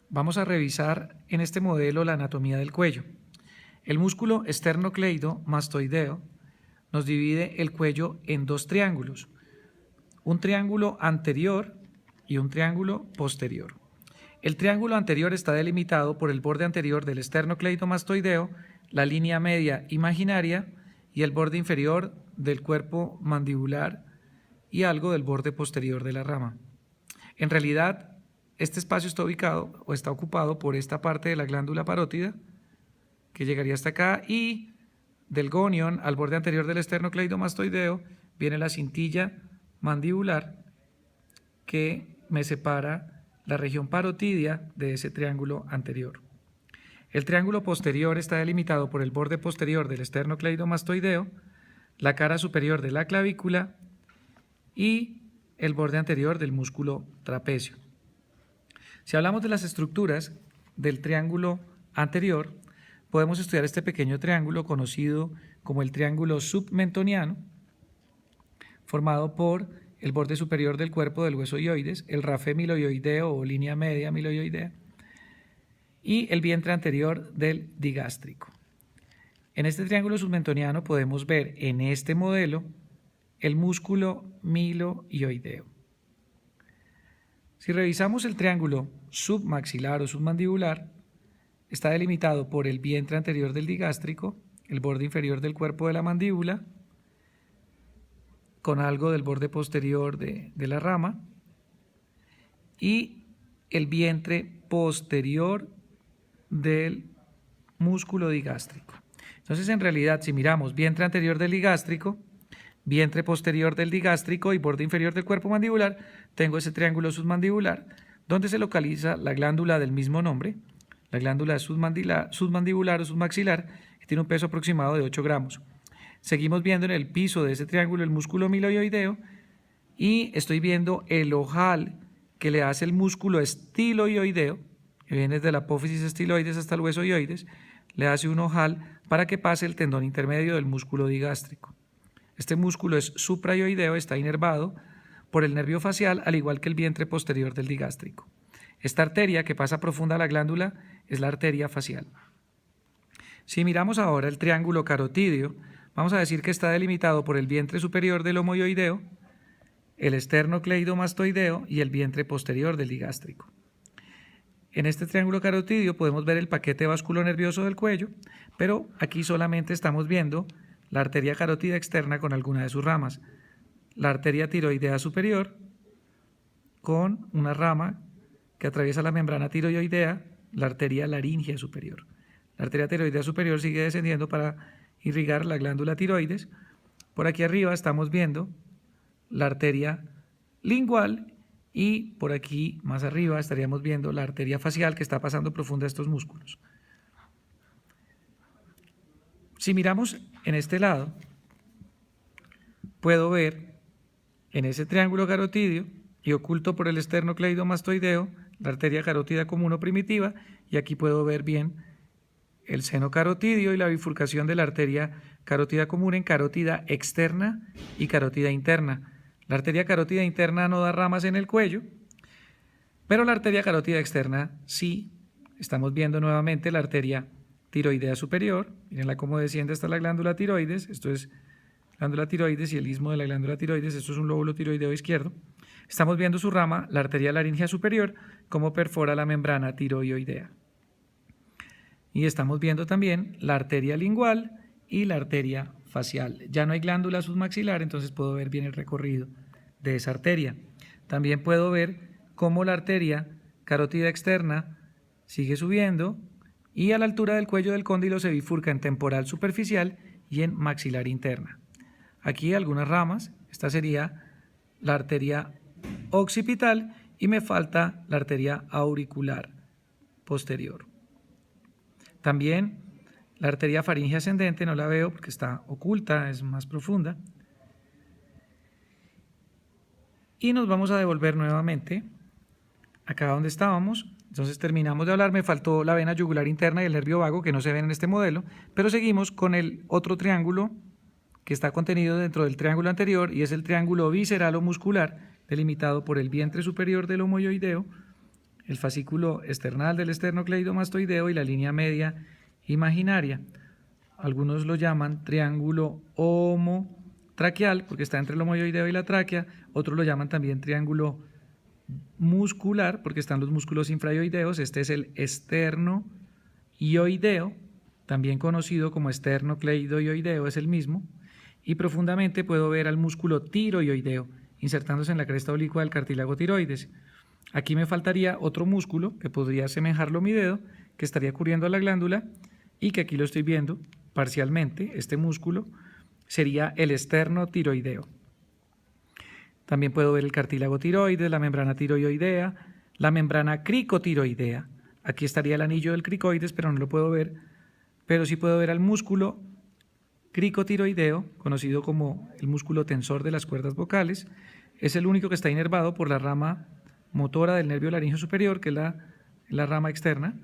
Vamos a revisar en este modelo la anatomía del cuello. El músculo esternocleidomastoideo nos divide el cuello en dos triángulos, un triángulo anterior y un triángulo posterior. El triángulo anterior está delimitado por el borde anterior del esternocleidomastoideo, la línea media imaginaria y el borde inferior del cuerpo mandibular y algo del borde posterior de la rama. En realidad, este espacio está ubicado o está ocupado por esta parte de la glándula parótida, que llegaría hasta acá, y del gonion al borde anterior del esternocleidomastoideo viene la cintilla mandibular que me separa la región parotidia de ese triángulo anterior. El triángulo posterior está delimitado por el borde posterior del esternocleidomastoideo, la cara superior de la clavícula y el borde anterior del músculo trapecio. Si hablamos de las estructuras del triángulo anterior, podemos estudiar este pequeño triángulo conocido como el triángulo submentoniano, formado por el borde superior del cuerpo del hueso hioides, el rafé miloioideo o línea media miloioidea, y el vientre anterior del digástrico. En este triángulo submentoniano podemos ver en este modelo el músculo miloioideo. Si revisamos el triángulo submaxilar o submandibular, está delimitado por el vientre anterior del digástrico, el borde inferior del cuerpo de la mandíbula, con algo del borde posterior de la rama, y el vientre posterior del músculo digástrico. Entonces, en realidad, si miramos vientre anterior del digástrico, vientre posterior del digástrico y borde inferior del cuerpo mandibular, tengo ese triángulo submandibular, donde se localiza la glándula del mismo nombre, la glándula submandibular o submaxilar, que tiene un peso aproximado de 8 gramos. Seguimos viendo en el piso de ese triángulo el músculo miloioideo y estoy viendo el ojal que le hace el músculo estiloioideo, que viene desde la apófisis estiloides hasta el hueso hioides, le hace un ojal para que pase el tendón intermedio del músculo digástrico. Este músculo es supraioideo, está inervado por el nervio facial, al igual que el vientre posterior del digástrico. Esta arteria que pasa profunda a la glándula es la arteria facial. Si miramos ahora el triángulo carotídeo, vamos a decir que está delimitado por el vientre superior del homoioideo, el esternocleidomastoideo y el vientre posterior del digástrico. En este triángulo carotídeo podemos ver el paquete vasculonervioso del cuello, pero aquí solamente estamos viendo la arteria carótida externa con alguna de sus ramas, la arteria tiroidea superior con una rama que atraviesa la membrana tiroidea, la arteria laringea superior. La arteria tiroidea superior sigue descendiendo para irrigar la glándula tiroides. Por aquí arriba estamos viendo la arteria lingual y por aquí más arriba estaríamos viendo la arteria facial que está pasando profunda a estos músculos. Si miramos en este lado, puedo ver en ese triángulo carotídeo y oculto por el esternocleidomastoideo la arteria carótida común o primitiva, y aquí puedo ver bien el seno carotídeo y la bifurcación de la arteria carótida común en carótida externa y carótida interna. La arteria carótida interna no da ramas en el cuello, pero la arteria carótida externa sí. Estamos viendo nuevamente la arteria tiroidea superior, mírenla cómo desciende hasta la glándula tiroides, esto es glándula tiroides y el istmo de la glándula tiroides, esto es un lóbulo tiroideo izquierdo. Estamos viendo su rama, la arteria laringea superior, cómo perfora la membrana tiroidea. Y estamos viendo también la arteria lingual y la arteria facial. Ya no hay glándula submaxilar, entonces puedo ver bien el recorrido de esa arteria. También puedo ver cómo la arteria carótida externa sigue subiendo y a la altura del cuello del cóndilo se bifurca en temporal superficial y en maxilar interna. Aquí algunas ramas, esta sería la arteria occipital y me falta la arteria auricular posterior. También la arteria faríngea ascendente no la veo porque está oculta, es más profunda. Y nos vamos a devolver nuevamente acá donde estábamos. Entonces terminamos de hablar, me faltó la vena yugular interna y el nervio vago que no se ven en este modelo, pero seguimos con el otro triángulo que está contenido dentro del triángulo anterior y es el triángulo visceral o muscular, delimitado por el vientre superior del homoioideo, el fascículo external del esternocleidomastoideo y la línea media imaginaria. Algunos lo llaman triángulo homotraqueal porque está entre el homoioideo y la tráquea, otros lo llaman también triángulo muscular porque están los músculos infraioideos. Este es el esternoioideo, también conocido como esternocleidoioideo, es el mismo, y profundamente puedo ver al músculo tiroioideo insertándose en la cresta oblicua del cartílago tiroides. Aquí me faltaría otro músculo que podría asemejarlo a mi dedo, que estaría cubriendo a la glándula y que aquí lo estoy viendo parcialmente. Este músculo sería el esternotiroideo. También puedo ver el cartílago tiroides, la membrana tiroidea, la membrana cricotiroidea. Aquí estaría el anillo del cricoides, pero no lo puedo ver. Pero sí puedo ver al músculo cricotiroideo, conocido como el músculo tensor de las cuerdas vocales. Es el único que está inervado por la rama motora del nervio laríngeo superior, que es la rama externa.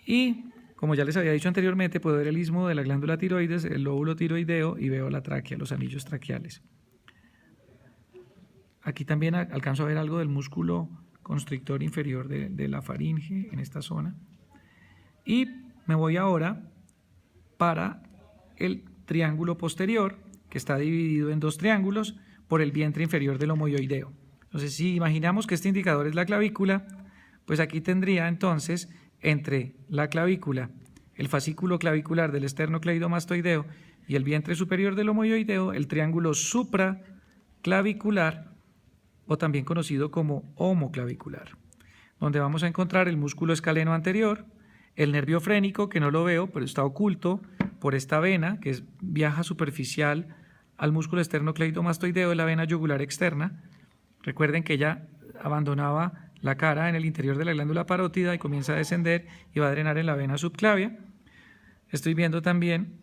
Y, como ya les había dicho anteriormente, puedo ver el istmo de la glándula tiroides, el lóbulo tiroideo y veo la tráquea, los anillos traqueales. Aquí también alcanzo a ver algo del músculo constrictor inferior de la faringe en esta zona. Y me voy ahora para el triángulo posterior, que está dividido en dos triángulos por el vientre inferior del homoioideo. Entonces, si imaginamos que este indicador es la clavícula, pues aquí tendría entonces entre la clavícula, el fascículo clavicular del esternocleidomastoideo y el vientre superior del homoioideo, el triángulo supraclavicular, o también conocido como homoclavicular, donde vamos a encontrar el músculo escaleno anterior, el nervio frénico, que no lo veo, pero está oculto por esta vena, que viaja superficial al músculo esternocleidomastoideo de la vena yugular externa. Recuerden que ella abandonaba la cara en el interior de la glándula parótida y comienza a descender y va a drenar en la vena subclavia. Estoy viendo también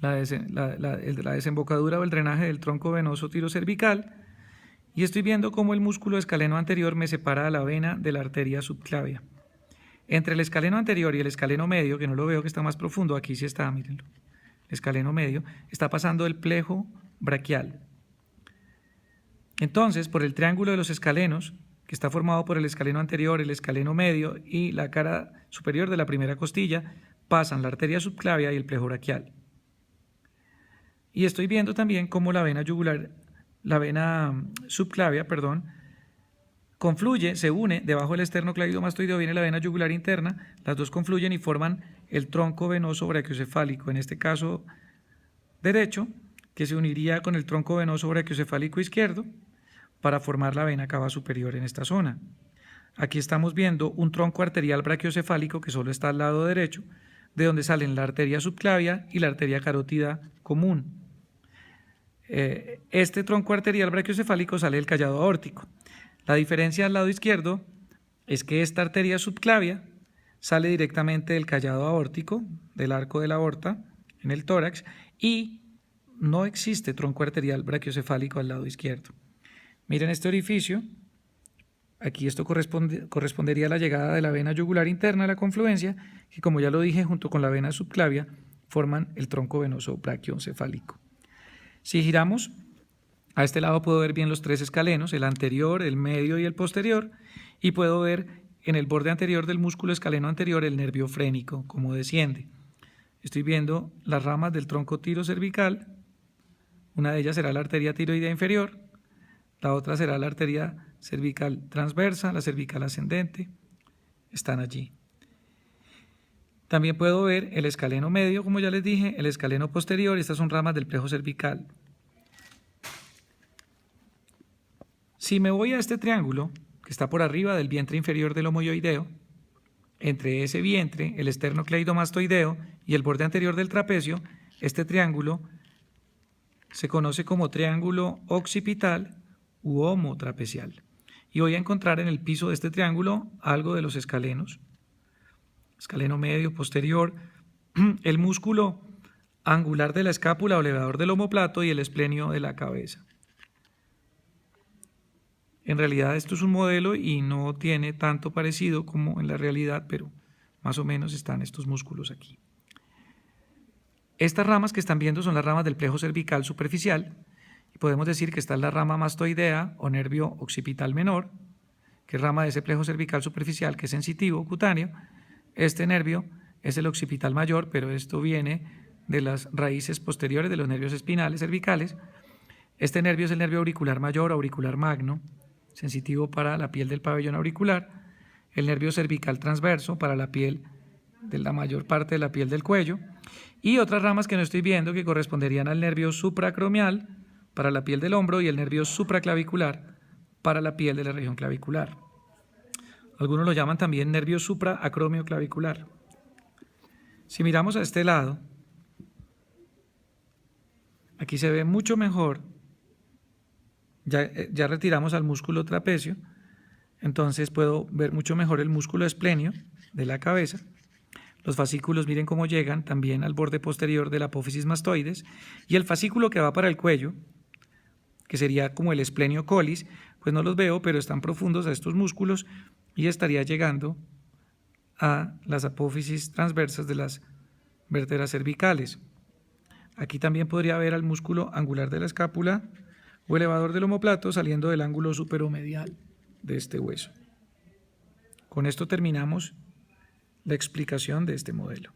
la desembocadura o el drenaje del tronco venoso tirocervical. Y estoy viendo cómo el músculo escaleno anterior me separa a la vena de la arteria subclavia. Entre el escaleno anterior y el escaleno medio, que no lo veo, que está más profundo, aquí sí está, mírenlo. El escaleno medio, está pasando el plejo braquial. Entonces, por el triángulo de los escalenos, que está formado por el escaleno anterior, el escaleno medio y la cara superior de la primera costilla, pasan la arteria subclavia y el plejo braquial. Y estoy viendo también cómo la vena subclavia, confluye, se une, debajo del esternocleidomastoideo viene la vena yugular interna, las dos confluyen y forman el tronco venoso brachiocefálico, en este caso derecho, que se uniría con el tronco venoso brachiocefálico izquierdo para formar la vena cava superior en esta zona. Aquí estamos viendo un tronco arterial brachiocefálico que solo está al lado derecho, de donde salen la arteria subclavia y la arteria carótida común. Este tronco arterial brachiocefálico sale del callado aórtico. La diferencia al lado izquierdo es que esta arteria subclavia sale directamente del callado aórtico, del arco de la aorta, en el tórax, y no existe tronco arterial brachiocefálico al lado izquierdo. Miren este orificio, aquí esto correspondería a la llegada de la vena yugular interna a la confluencia, que como ya lo dije, junto con la vena subclavia, forman el tronco venoso brachiocefálico. Si giramos, a este lado puedo ver bien los tres escalenos, el anterior, el medio y el posterior, y puedo ver en el borde anterior del músculo escaleno anterior el nervio frénico, como desciende. Estoy viendo las ramas del tronco tirocervical, una de ellas será la arteria tiroidea inferior, la otra será la arteria cervical transversa, la cervical ascendente, están allí. También puedo ver el escaleno medio, como ya les dije, el escaleno posterior, y estas son ramas del plejo cervical. Si me voy a este triángulo, que está por arriba del vientre inferior del homoioideo, entre ese vientre, el esternocleidomastoideo y el borde anterior del trapecio, este triángulo se conoce como triángulo occipital u homotrapecial. Y voy a encontrar en el piso de este triángulo algo de los escalenos, escaleno medio, posterior, el músculo angular de la escápula o elevador del omóplato y el esplenio de la cabeza. En realidad esto es un modelo y no tiene tanto parecido como en la realidad, pero más o menos están estos músculos aquí. Estas ramas que están viendo son las ramas del plejo cervical superficial y podemos decir que está la rama mastoidea o nervio occipital menor, que es rama de ese plejo cervical superficial, que es sensitivo, cutáneo. Este nervio es el occipital mayor, pero esto viene de las raíces posteriores de los nervios espinales cervicales. Este nervio es el nervio auricular mayor, auricular magno, sensitivo para la piel del pabellón auricular. El nervio cervical transverso para la piel de la mayor parte de la piel del cuello. Y otras ramas que no estoy viendo que corresponderían al nervio supracromial para la piel del hombro y el nervio supraclavicular para la piel de la región clavicular. Algunos lo llaman también nervio supraacromioclavicular. Si miramos a este lado, aquí se ve mucho mejor. Ya retiramos al músculo trapecio, entonces puedo ver mucho mejor el músculo esplenio de la cabeza. Los fascículos, miren cómo llegan también al borde posterior de la apófisis mastoides, y el fascículo que va para el cuello, que sería como el esplenio collis, pues no los veo, pero están profundos a estos músculos y estaría llegando a las apófisis transversas de las vértebras cervicales. Aquí también podría ver al músculo angular de la escápula o elevador del omóplato saliendo del ángulo superomedial de este hueso. Con esto terminamos la explicación de este modelo.